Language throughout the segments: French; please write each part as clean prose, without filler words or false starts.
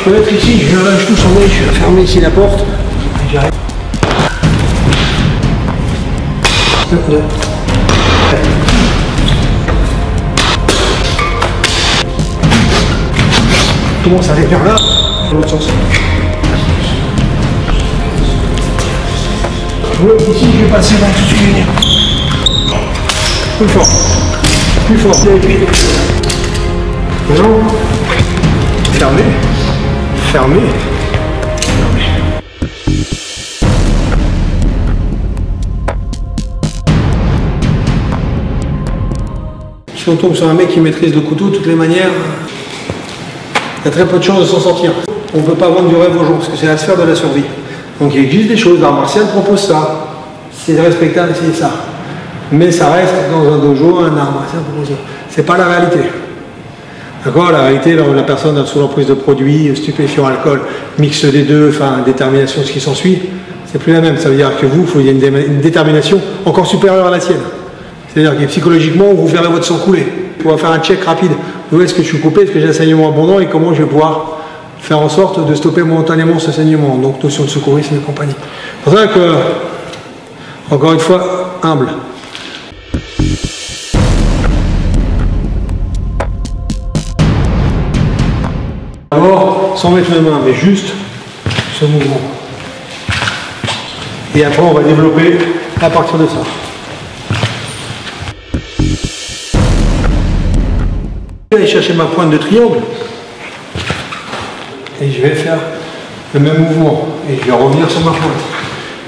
Je peux être ici, je touche en nez, je vais fermer ici la porte. J'arrête. Commence à aller vers là, dans l'autre sens. Ouais, ici, je vais passer là tout de suite. Plus fort. Plus fort. Et puis. Non. Fermé. Fermé. Fermé. Si on tombe sur un mec qui maîtrise le couteau, de toutes les manières, il y a très peu de chances de s'en sortir. On ne peut pas vendre du rêve aux gens, parce que c'est la sphère de la survie. Donc il existe des choses, l'art martial propose ça. C'est respectable, c'est ça. Mais ça reste dans un dojo, un art martial propose ça. C'est pas la réalité. D'accord? La réalité, là, la personne sous l'emprise de produits, stupéfiants, alcool, mix des deux, enfin, détermination, ce qui s'ensuit, c'est plus la même. Ça veut dire que vous, il y a une détermination encore supérieure à la sienne. C'est-à-dire que psychologiquement, vous verrez votre sang couler. Pour faire un check rapide. Où est-ce que je suis coupé? Est-ce que j'ai un saignement abondant? Et comment je vais pouvoir faire en sorte de stopper momentanément ce saignement? Donc, notion de secourisme et compagnie. C'est pour ça que, encore une fois, humble. D'abord, sans mettre mes mains, mais juste ce mouvement. Et après, on va développer à partir de ça. Je vais aller chercher ma pointe de triangle et je vais faire le même mouvement et je vais revenir sur ma pointe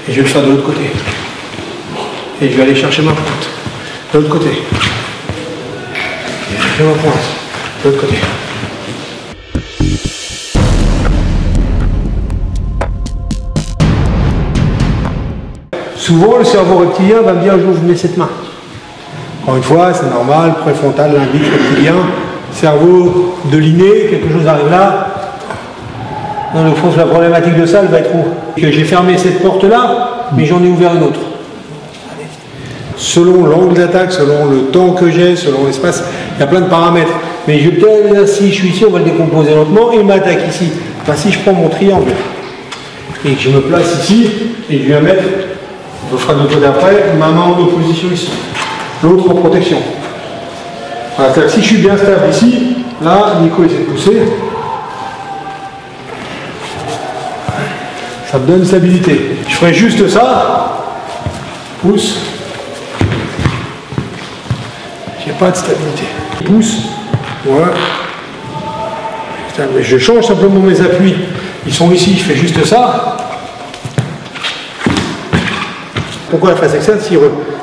et je vais le faire de l'autre côté et je vais aller chercher ma pointe de l'autre côté et je fais ma pointe de l'autre côté. Souvent le cerveau reptilien va me dire je vous mets cette main. Encore une fois, c'est normal, préfrontal, limbique, reptilien. Cerveau de l'inné, quelque chose arrive là. Dans le fond, la problématique de ça, elle va être où? J'ai fermé cette porte-là, mais j'en ai ouvert une autre. Selon l'angle d'attaque, selon le temps que j'ai, selon l'espace, il y a plein de paramètres. Mais je vais peut-être, si je suis ici, on va le décomposer lentement, et il m'attaque ici. Enfin, si je prends mon triangle, et que je me place ici, et je viens mettre, on le fera de l'autre côté après, ma main en opposition ici. L'autre en protection. Voilà, c'est-à-dire que si je suis bien stable ici, là, Nico essaie de pousser. Ça me donne une stabilité. Je ferai juste ça. Pousse. J'ai pas de stabilité. Pousse. Voilà. Mais je change simplement mes appuis. Ils sont ici, je fais juste ça. Pourquoi la face externe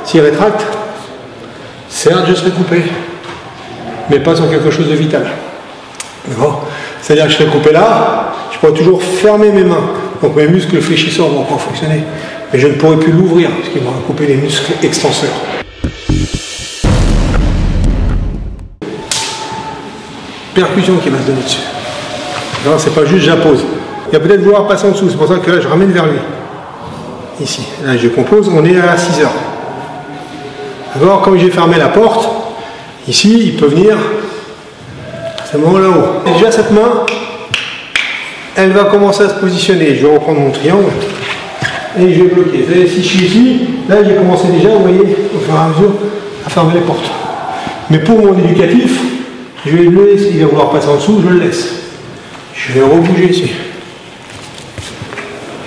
s'il rétracte? Certes, je serai coupé, mais pas sur quelque chose de vital. D'accord? C'est-à-dire que je serai coupé là, je pourrai toujours fermer mes mains. Donc mes muscles fléchisseurs vont encore fonctionner. Mais je ne pourrai plus l'ouvrir, parce qu'il m'aura coupé les muscles extenseurs. Percussion qui va se donner dessus. Non, c'est pas juste j'impose. Il va peut-être vouloir passer en dessous, c'est pour ça que là je ramène vers lui. Ici, là je compose, on est à 6 heures. D'accord, comme j'ai fermé la porte, ici, il peut venir à ce moment là-haut. Déjà, cette main, elle va commencer à se positionner. Je vais reprendre mon triangle et je vais bloquer. Vous savez, si je suis ici, là, j'ai commencé déjà, vous voyez, au fur et à mesure, à fermer les portes. Mais pour mon éducatif, je vais le laisser. Il va vouloir passer en dessous, je le laisse. Je vais rebouger ici.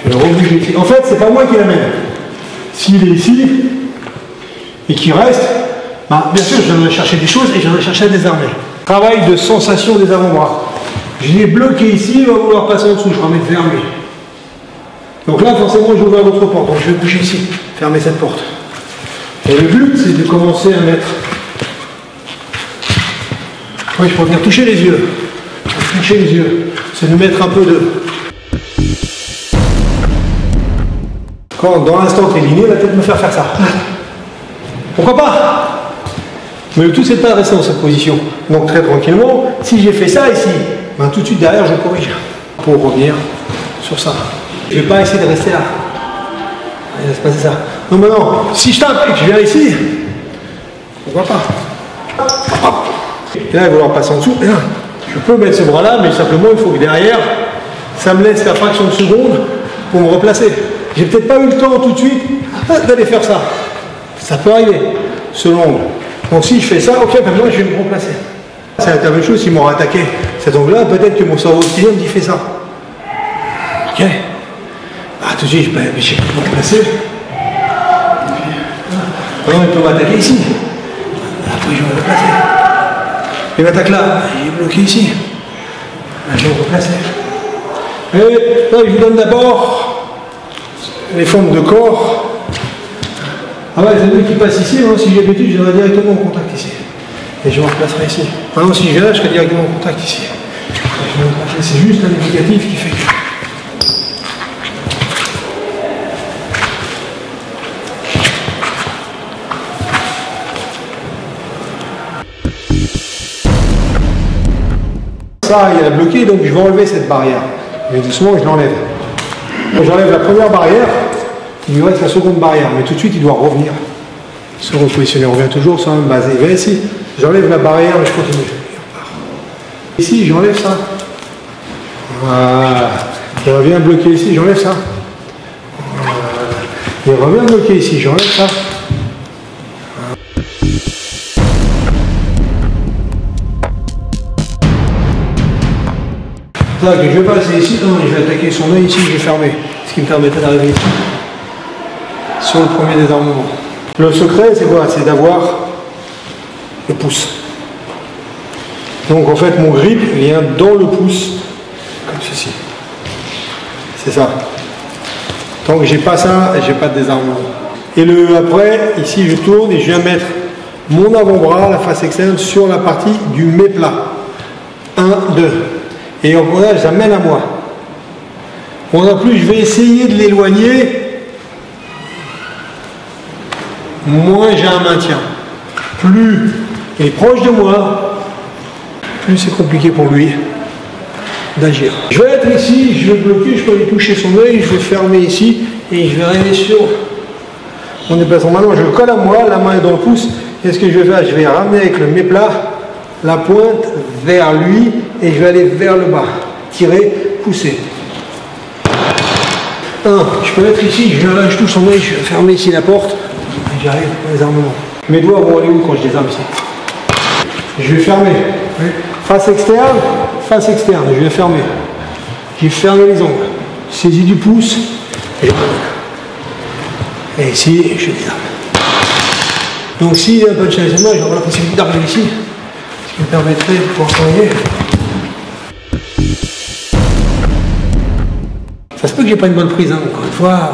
Je vais rebouger ici. En fait, c'est pas moi qui l'amène. S'il est ici, et qui reste, bah, bien sûr, je viendrai chercher des choses et je viendrai chercher à désarmer. Travail de sensation des avant-bras. Je l'ai bloqué ici, il va vouloir passer en dessous, je ramène vers lui. Donc là, forcément, j'ai ouvert l'autre porte, donc je vais bouger ici, fermer cette porte. Et le but, c'est de commencer à mettre... Oui, je peux venir toucher les yeux. Toucher les yeux. C'est de mettre un peu de... Quand, dans l'instant, tu es liné, il va peut-être me faire ça. Pourquoi pas? Mais le tout, c'est de ne pas rester dans cette position. Donc très tranquillement, si j'ai fait ça ici, ben, tout de suite derrière, je corrige. Pour revenir sur ça. Je ne vais pas essayer de rester là. Il va se passer ça. Non, maintenant, si je tape et que je viens ici, pourquoi pas? Et là, il va vouloir passer en dessous. Et là, je peux mettre ce bras-là, mais simplement, il faut que derrière, ça me laisse la fraction de seconde pour me replacer. J'ai peut-être pas eu le temps tout de suite d'aller faire ça. Ça peut arriver, ce l'angle. Donc si je fais ça, ok, maintenant je vais me replacer. C'est la même chose, s'ils m'auraient attaqué cet angle-là, peut-être que mon cerveau optimien me dit fais ça. Ok. Ah, tout de suite, je vais me replacer. Maintenant, il peut m'attaquer ici. Après, je vais me replacer. Il m'attaque là, il est bloqué ici. Là, je vais me replacer. Et là, je vous donne d'abord les formes de corps. Ah ouais, c'est lui qui passe ici. Hein. Si j'ai l'habitude, je viendrai directement en contact ici. Et je me replacerai ici. Maintenant, si je viens là, je serai directement en contact ici. C'est juste un indicatif qui fait que. Ça, il a bloqué, donc je vais enlever cette barrière. Et doucement, je l'enlève. J'enlève la première barrière, il me reste la seconde barrière, mais tout de suite, il doit revenir. Se repositionner, on revient toujours sur la même base. Et bien ici, j'enlève la barrière, mais je continue. Ici, j'enlève ça. Voilà. Il revient bloqué ici, j'enlève ça. Voilà. Il revient bloqué ici, j'enlève ça. Là, que je vais passer ici, non, je vais attaquer son œil ici, je vais fermer. Ce qui me permettait d'arriver ici. Sur le premier désarmement. Le secret, c'est quoi? C'est d'avoir le pouce. Donc en fait, mon grip vient dans le pouce, comme ceci. C'est ça. Tant que j'ai pas ça, j'ai pas de désarmement. Et après, ici, je tourne et je viens mettre mon avant-bras, la face externe, sur la partie du méplat. 1, 2. Et en grenade, j'amène à moi. En plus, je vais essayer de l'éloigner. Moins j'ai un maintien. Plus il est proche de moi, plus c'est compliqué pour lui d'agir. Je vais être ici, je vais bloquer, je peux aller toucher son œil, je vais fermer ici et je vais arriver sur mon déplacement. Maintenant, je le colle à moi, la main est dans le pouce. Qu'est-ce que je vais faire? Je vais ramener avec le méplat la pointe vers lui et je vais aller vers le bas. Tirer, pousser. Je peux être ici, je touche son œil, je vais fermer ici la porte et j'arrive au désarmement. Mes doigts vont aller où quand je désarme ici? Je vais fermer. Face externe, je vais fermer. J'ai fermé les ongles. Saisie du pouce et ici, je désarme. Donc s'il y a un peu de chassement, j'aurai la possibilité d'arriver ici. Ce qui me permettrait de pouvoir travailler. Ça se peut que j'ai pas une bonne prise, hein. Encore une fois,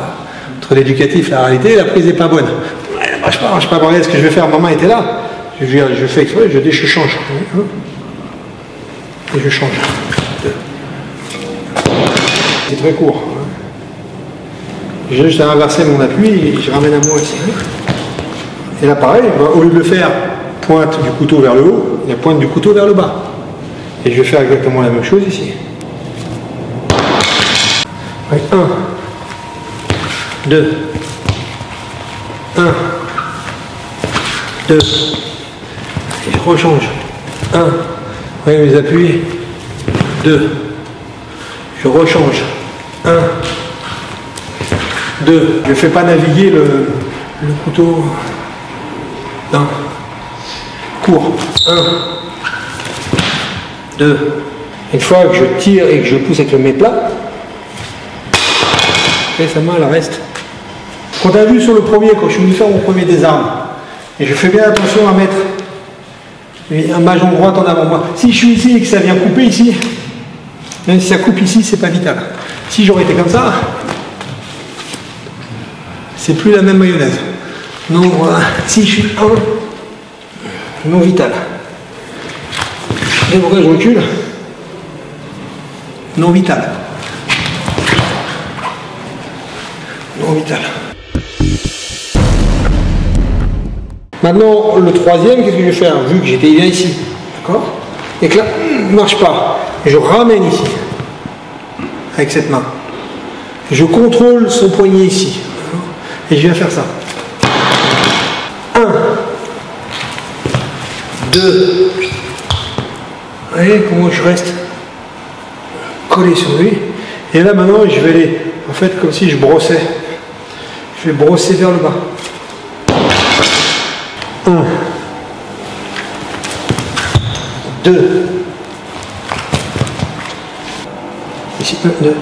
entre l'éducatif et la réalité, la prise n'est pas bonne. Elle marche pas. Regardez ce que je vais faire, ma main était là. Je fais exprès, je change. Et je change. C'est très court. J'ai juste à inverser mon appui et je ramène à moi ici. Et là pareil, au lieu de le faire pointe du couteau vers le haut, il y a pointe du couteau vers le bas. Et je vais faire exactement la même chose ici. 1, 2, 1, 2, et je rechange. 1, voyez mes appuis, 2, je rechange. 1, 2, je ne fais pas naviguer le couteau d'un court. 1, 2, une fois que je tire et que je pousse avec le méplat, sa main elle reste. Quand tu as vu sur le premier, quand je suis venu faire mon premier désarme, et je fais bien attention à mettre un major droite en avant moi. Si je suis ici et que ça vient couper ici, même si ça coupe ici, c'est pas vital. Si j'aurais été comme ça, c'est plus la même mayonnaise. Donc voilà, si je suis non vital. Et pourquoi je recule? Non vital. Non vital. Maintenant, le troisième, qu'est-ce que je vais faire? Vu que j'étais bien ici, d'accord? Et que là, ne marche pas. Je ramène ici, avec cette main. Je contrôle son poignet ici. Et je viens faire ça. 1, 2. Vous voyez comment je reste collé sur lui. Et là maintenant, je vais aller, en fait, comme si je brossais. Je vais brosser vers le bas. 1, 2. Ici, 1, 2.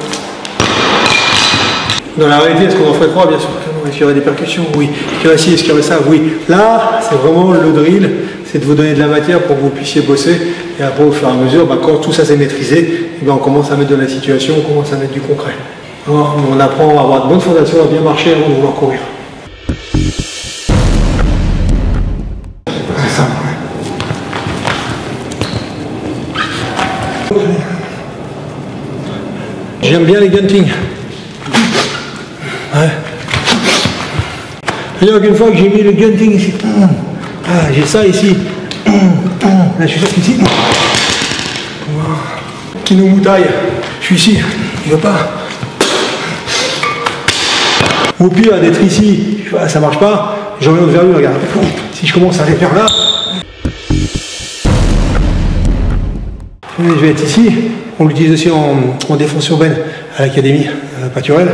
Dans la réalité, est-ce qu'on en ferait 3? Bien sûr. Est-ce qu'il y aurait des percussions? Oui. Est-ce qu'il y aurait ci? Est-ce qu'il y aurait ça? Oui. Là, c'est vraiment le drill, c'est de vous donner de la matière pour que vous puissiez bosser. Et après, au fur et à mesure, quand tout ça s'est maîtrisé, on commence à mettre de la situation, on commence à mettre du concret. Alors, on apprend à avoir de bonnes fondations, à bien marcher avant de vouloir courir. C'est ça. J'aime bien les gunting. Ouais. C'est-à-dire qu'une fois que j'ai mis le gunting ici, j'ai ça ici, là je suis sûr qu'ici, qui nous moutaille, je suis ici, il ne veut pas. Au pire d'être ici, ça marche pas, j'oriente vers lui, regarde. Si je commence à aller vers là, je vais être ici. On l'utilise aussi en défense urbaine à l'académie Paturel.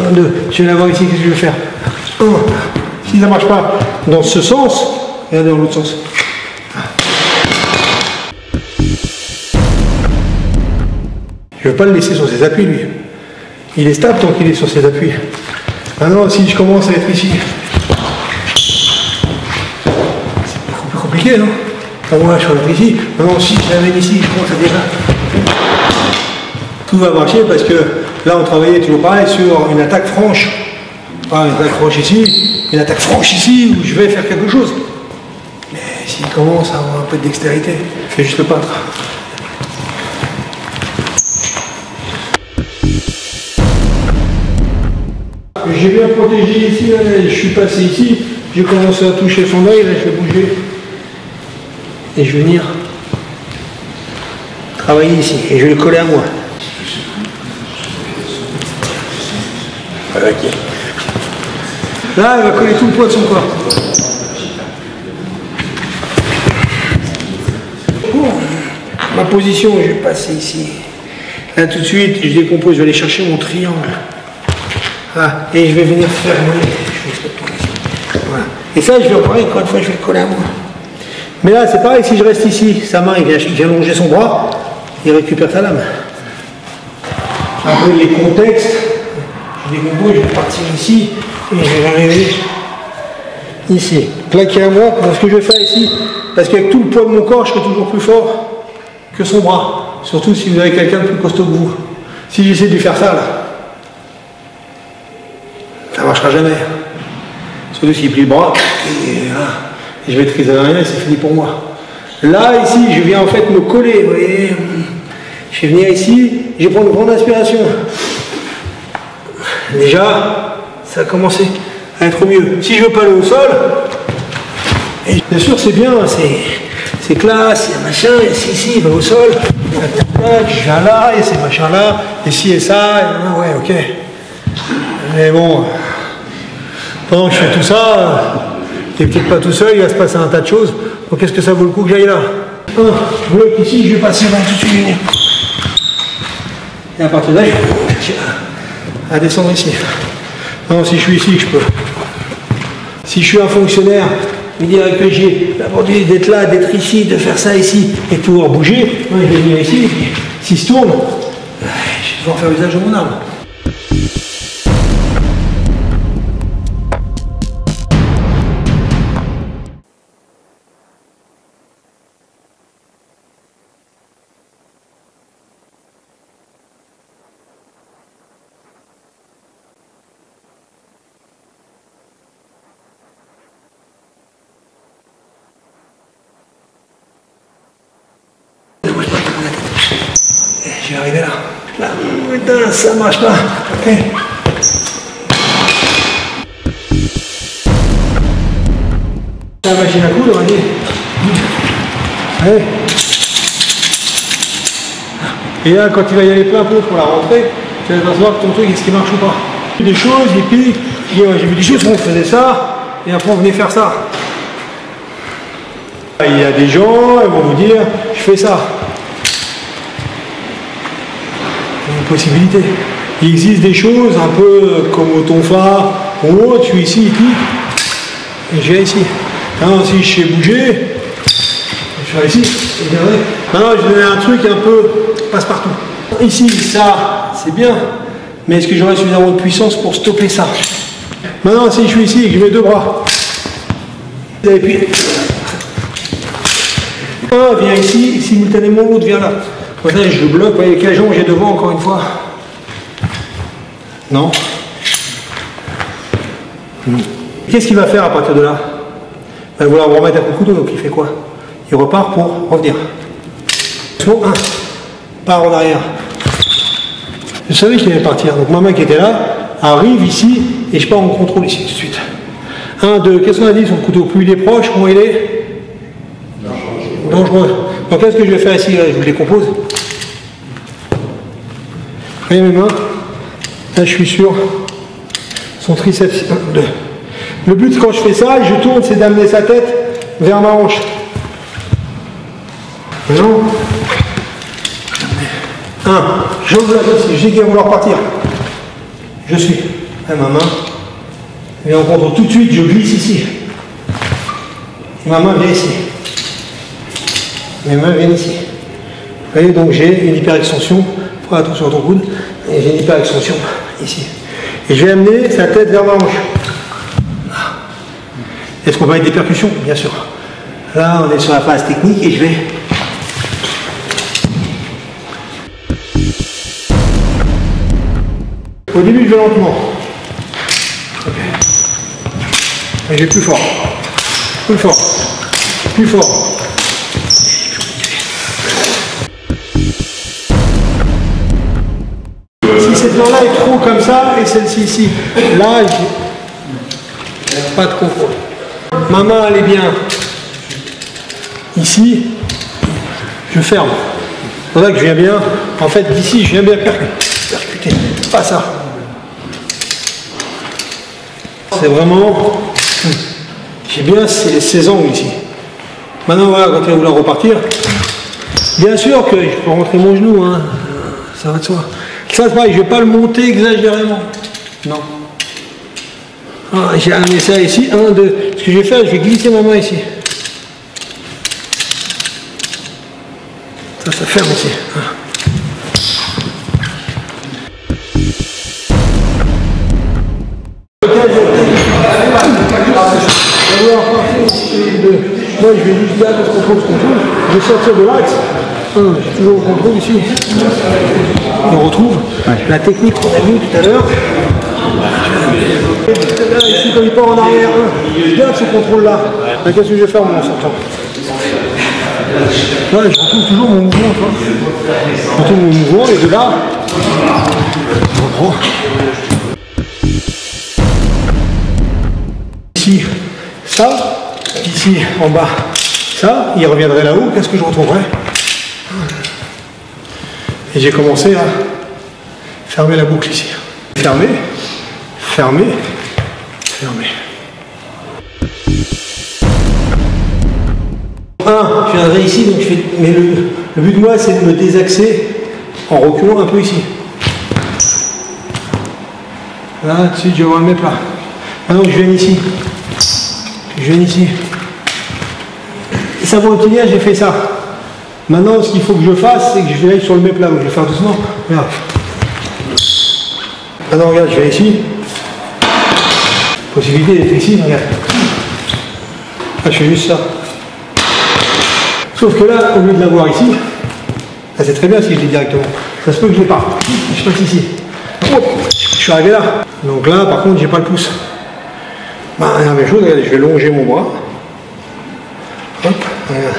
1, 2, je vais l'avoir ici, qu'est-ce que je vais faire? 1, si ça ne marche pas dans ce sens, regardez dans l'autre sens. Je ne veux pas le laisser sur ses appuis, lui. Il est stable tant qu'il est sur ses appuis. Maintenant, si je commence à être ici, c'est beaucoup plus compliqué, non? Moi, je suis ici. Maintenant, si je l'amène ici, je commence à dire là. Tout va marcher parce que là, on travaillait toujours pareil sur une attaque franche. Pas une attaque franche ici, une attaque franche ici où je vais faire quelque chose. Mais s'il commence à avoir un peu de dextérité, je fais juste le peintre. J'ai bien protégé ici, là, je suis passé ici, j'ai commencé à toucher son œil, là je vais bouger. Et je vais venir travailler ici, et je vais le coller à moi. Ok. Là, il va coller tout le poids de son corps. Bon. Ma position, je vais passer ici. Là, tout de suite, je décompose, je vais aller chercher mon triangle. Ah, et je vais venir fermer. Voilà. Et ça, je vais en parler, encore une fois, je vais le coller à moi. Mais là, c'est pareil, si je reste ici, sa main, il vient longer son bras, il récupère sa lame. Après, les contextes, je décompose, je vais partir ici, et je vais arriver ici. Plaquer à moi, ce que je vais faire ici, parce qu'avec tout le poids de mon corps, je serai toujours plus fort que son bras. Surtout si vous avez quelqu'un de plus costaud que vous. Si j'essaie de lui faire ça, là, ça ne marchera jamais. Surtout s'il plie le bras, et je maîtrise rien, et c'est fini pour moi. Là, ici, je viens en fait me coller, vous voyez. Je vais venir ici, je vais prendre une grande inspiration. Déjà, ça a commencé à être mieux. Si je ne veux pas aller au sol, et bien sûr c'est bien, c'est classe, il y a machin, et ici, il va au sol, je viens là, et c'est machin là, et ci et ça, et, ouais, ok. Mais bon, pendant que je fais tout ça, t'es peut-être pas tout seul, il va se passer un tas de choses, donc est-ce que ça vaut le coup que j'aille là? Je bloque ici, je vais passer là tout de suite. Et à partir de là, je vais à descendre ici. Non, si je suis ici, je peux. Si je suis un fonctionnaire, il dirait que j'ai l'opportunité d'être là, d'être ici, de faire ça ici, et de pouvoir bouger, je vais venir ici, et puis s'il se tourne, je vais devoir faire usage de mon arme. Je vais arriver là. Là, putain, ça marche pas. Ok. La machine à coudre, allez. Allez. Et là, quand il va y aller plein pot pour la rentrée, tu vas t'apercevoir que ton truc, est-ce qu'il marche ou pas. Des choses, et puis, j'ai vu des choses où on faisait ça, et après on venait faire ça. Il y a des gens, ils vont vous dire, je fais ça. Une possibilité. Il existe des choses un peu comme au tonfa ou autre, je suis ici, et je viens ici. Maintenant, si je sais bouger, je vais ici, et maintenant je vais donner un truc un peu passe-partout. Ici, ça, c'est bien, mais est-ce que j'aurai suffisamment de puissance pour stopper ça? Maintenant, si je suis ici et que je mets deux bras, et puis un vient ici, simultanément l'autre vient là. Voilà, je bloque, vous voyez quelle jambe j'ai devant encore une fois? Non. Qu'est-ce qu'il va faire à partir de là? Il va vouloir vous remettre un coup de couteau, donc il fait quoi? Il repart pour revenir. Bon, 1, part en arrière. Je savais qu'il allait partir, donc ma main qui était là arrive ici et je pars en contrôle ici tout de suite. 1, 2, qu'est-ce qu'on a dit sur le couteau? Plus il est proche, moins il est dangereux. Donc qu'est-ce que je vais faire ici? Là, je vous le décompose. Voyez mes mains? Là, je suis sur son triceps. 1, 2. Le but quand je fais ça, je tourne, c'est d'amener sa tête vers ma hanche. Non. 1. J'ouvre la tête, je sais qu'il va vouloir partir. Je suis. À ma main. Et on contrôle tout de suite, je glisse ici. Et ma main vient ici. Mes mains viennent ici. Vous voyez, donc j'ai une hyperextension. Fais attention à ton coude. Et j'ai une hyperextension ici. Et je vais amener sa tête vers ma hanche. Est-ce qu'on va mettre des percussions? Bien sûr. Là, on est sur la phase technique et je vais. Au début, je vais lentement. Okay. Et je vais plus fort. Plus fort. Plus fort. Si cette main-là est trop comme ça, et celle-ci ici, là, j'ai pas de contrôle. Ma main, elle est bien ici, je ferme. C'est pour ça que je viens bien, en fait, d'ici, je viens bien percuter. Pas ça. C'est vraiment, j'ai bien ces angles ici. Maintenant, voilà, quand il va vouloir repartir, bien sûr que je peux rentrer mon genou, hein, ça va de soi. Ça, c'est pareil, je ne vais pas le monter exagérément. Non. Ah, j'ai amené ça ici, 1, 2. Ce que je vais faire, je vais glisser ma main ici. Ça ferme ici. Moi, je vais juste garder ce contrôle. Je vais sortir de l'axe. J'ai toujours le contrôle ici. On retrouve la technique qu'on a vue tout à l'heure. Ici, quand il part en arrière, je garde ce contrôle-là. Qu'est-ce que je vais faire en sortant? Là, je retrouve toujours mon mouvement. Je retrouve mon mouvement et de là, je reprends. Ici, ça. Ici, en bas, ça. Il reviendrait là-haut. Qu'est-ce que je retrouverais? Et j'ai commencé à fermer la boucle ici. Fermer, fermer, fermer. 1, je viendrai ici, donc je fais. Mais le but de moi, c'est de me désaxer en reculant un peu ici. Là, tout de suite, je vais voir le mettre là. Maintenant, je viens ici. Je viens ici. Et ça va obtenir, j'ai fait ça. Maintenant, ce qu'il faut que je fasse, c'est que je vais aller sur le même plat. Donc je vais faire doucement. Regarde. Maintenant, regarde, je vais ici. Possibilité d'être ici, regarde. Là, je fais juste ça. Sauf que là, au lieu de l'avoir ici, là, c'est très bien si je l'ai directement. Ça se peut que je l'ai pas. Je passe ici. Hop, je suis arrivé là. Donc là, par contre, j'ai pas le pouce. Bah, la même chose, regardez, je vais longer mon bras. Hop, regarde.